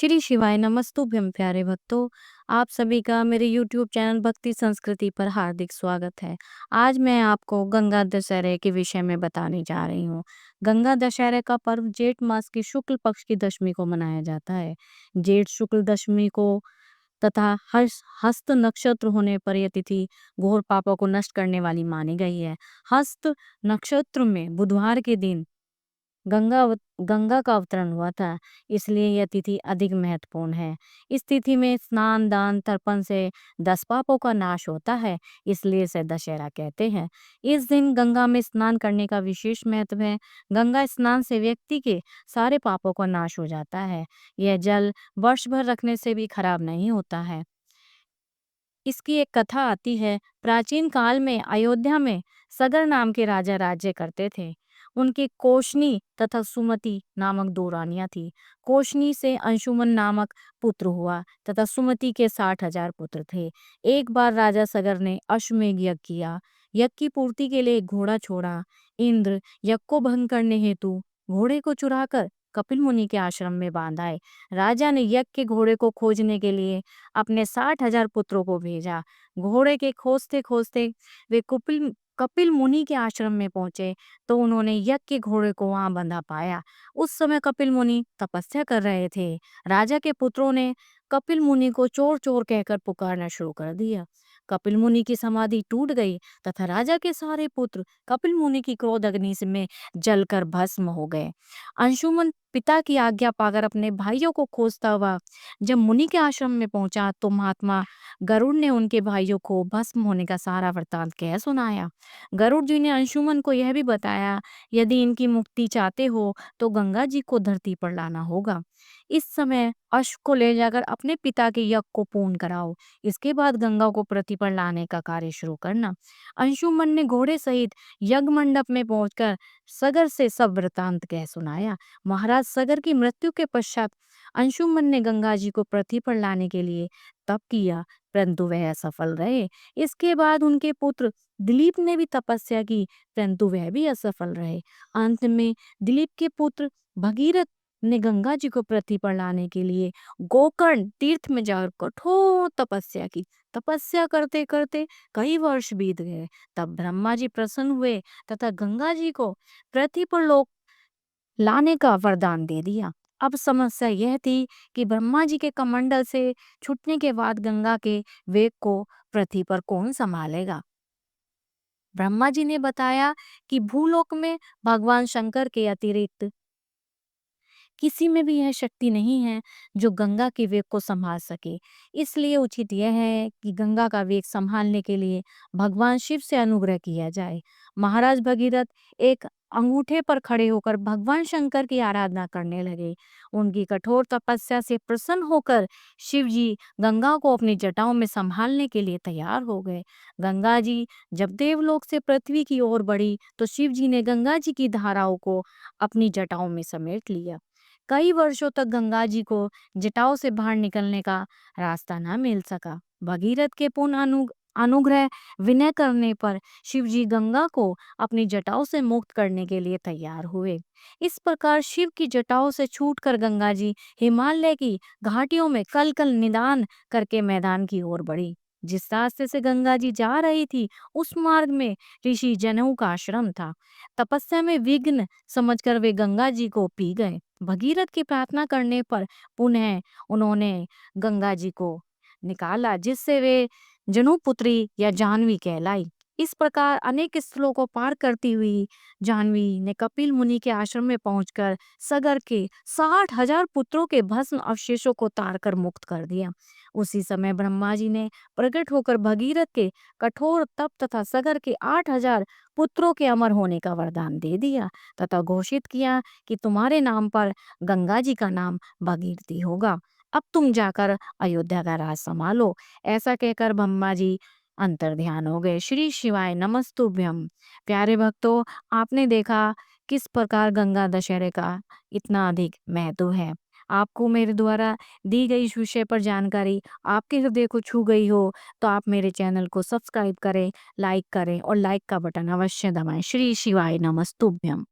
श्री शिवाय नमस्तुभ्यं प्यारे भक्तों। आप सभी का मेरे YouTube चैनल भक्ति संस्कृति पर हार्दिक स्वागत है। आज मैं आपको गंगा दशहरे के विषय में बताने जा रही हूँ। गंगा दशहरे का पर्व जेठ मास की शुक्ल पक्ष की दशमी को मनाया जाता है। जेठ शुक्ल दशमी को तथा हस्त नक्षत्र होने पर यह तिथि घोर पापों को नष्ट करने वाली मानी गई है। हस्त नक्षत्र में बुधवार के दिन गंगा का अवतरण हुआ था, इसलिए यह तिथि अधिक महत्वपूर्ण है। इस तिथि में स्नान दान तर्पण से 10 पापों का नाश होता है, इसलिए इसे दशहरा कहते हैं। इस दिन गंगा में स्नान करने का विशेष महत्व है। गंगा स्नान से व्यक्ति के सारे पापों का नाश हो जाता है। यह जल वर्ष भर रखने से भी खराब नहीं होता है। इसकी एक कथा आती है। प्राचीन काल में अयोध्या में सगर नाम के राजा राज्य करते थे। उनकी कोशनी तथा सुमति नामक दो रानियां थी। कोशनी से अंशुमन नामक पुत्र हुआ तथा सुमति के 60,000 पुत्र थे। एक बार राजा सगर ने अश्वमेध यज्ञ किया। यज्ञ की पूर्ति के लिए एक घोड़ा छोड़ा। इंद्र यज्ञ को भंग करने हेतु घोड़े को चुराकर कपिल मुनि के आश्रम में बांध आए। राजा ने यज्ञ के घोड़े को खोजने के लिए अपने 60,000 पुत्रों को भेजा। घोड़े के खोजते खोजते वे कपिल कपिल मुनि के आश्रम में पहुंचे तो उन्होंने यज्ञ के घोड़े को वहां बंधा पाया। उस समय कपिल मुनि तपस्या कर रहे थे। राजा के पुत्रों ने कपिल मुनि को चोर चोर कहकर पुकारना शुरू कर दिया। कपिल मुनि की समाधि टूट गई तथा राजा के सारे पुत्र कपिल मुनि की क्रोध अग्नि में जलकर भस्म हो गए। अंशुमन पिता की आज्ञा पाकर अपने भाइयों को खोजता हुआ जब मुनि के आश्रम में पहुंचा तो महात्मा गरुड़ ने उनके भाइयों को भस्म होने का सारा वृत्तांत कह सुनाया। गरुड़ जी ने अंशुमन को यह भी बताया, यदि इनकी मुक्ति चाहते हो तो गंगा जी को धरती पर लाना होगा। इस समय अश्व को ले जाकर अपने पिता के यज्ञ को पूर्ण कराओ। इसके बाद गंगा को पृथ्वी पर लाने का कार्य शुरू करना। अंशुमन ने घोड़े सहित यज्ञ मंडप में पहुंचकर सगर से सब वृतांत कह सुनाया। महाराज सगर की मृत्यु के पश्चात अंशुमन ने गंगा जी को पृथ्वी पर लाने के लिए तप किया, परंतु वह असफल रहे। इसके बाद उनके पुत्र दिलीप ने भी तपस्या की, परंतु वह भी असफल रहे। अंत में दिलीप के पुत्र भगीरथ ने गंगा जी को पृथ्वी पर लाने के लिए गोकर्ण तीर्थ में जाकर कठोर तपस्या की। तपस्या करते करते कई वर्ष बीत गए। तब ब्रह्मा जी प्रसन्न हुए तथा गंगा जी को पृथ्वी पर लोक लाने का वरदान दे दिया। अब समस्या यह थी कि ब्रह्मा जी के कमंडल से छूटने के बाद गंगा के वेग को पृथ्वी पर कौन संभालेगा। ब्रह्मा जी ने बताया कि भूलोक में भगवान शंकर के अतिरिक्त किसी में भी यह शक्ति नहीं है जो गंगा के वेग को संभाल सके। इसलिए उचित यह है कि गंगा का वेग संभालने के लिए भगवान शिव से अनुग्रह किया जाए। महाराज भगीरथ एक अंगूठे पर खड़े होकर भगवान शंकर की आराधना करने लगे। उनकी कठोर तपस्या से प्रसन्न होकर शिव जी गंगा को अपनी जटाओं में संभालने के लिए तैयार हो गए। गंगा जी जब देवलोक से पृथ्वी की ओर बढ़ी तो शिव जी ने गंगा जी की धाराओं को अपनी जटाओं में समेट लिया। कई वर्षों तक गंगा जी को जटाओं से बाहर निकलने का रास्ता न मिल सका। भगीरथ के पूर्ण अनुग्रह विनय करने पर शिव जी गंगा को अपनी जटाओं से मुक्त करने के लिए तैयार हुए। इस प्रकार शिव की जटाओं से छूटकर गंगा जी हिमालय की घाटियों में कल कल निदान करके मैदान की ओर बढ़ी। जिस रास्ते से गंगा जी जा रही थी उस मार्ग में ऋषि जनेऊ का आश्रम था। तपस्या में विघ्न समझकर वे गंगा जी को पी गए। भगीरथ की प्रार्थना करने पर पुनः उन्होंने गंगा जी को निकाला, जिससे वे जनुपुत्री या जाह्नवी कहलाई। इस प्रकार अनेक स्थलों को पार करती हुई जाह्नवी ने कपिल मुनि के आश्रम में पहुंचकर सगर के 60,000 पुत्रों के भस्म अवशेषों को तारकर मुक्त कर दिया। उसी समय ब्रह्मा जी ने प्रकट होकर भगीरथ के कठोर तप तथा सगर के 8,000 पुत्रों के अमर होने का वरदान दे दिया तथा घोषित किया कि तुम्हारे नाम पर गंगा जी का नाम भगीरथी होगा। अब तुम जाकर अयोध्या का राज संभालो। ऐसा कहकर ब्रह्मा जी अंतर्ध्यान हो गए। श्री शिवाय नमस्तुभ्यम। प्यारे भक्तों, आपने देखा किस प्रकार गंगा दशहरे का इतना अधिक महत्व है। आपको मेरे द्वारा दी गई इस विषय पर जानकारी आपके हृदय को छू गई हो तो आप मेरे चैनल को सब्सक्राइब करें, लाइक करें और लाइक का बटन अवश्य दबाएं। श्री शिवाय नमस्तुभ्यम।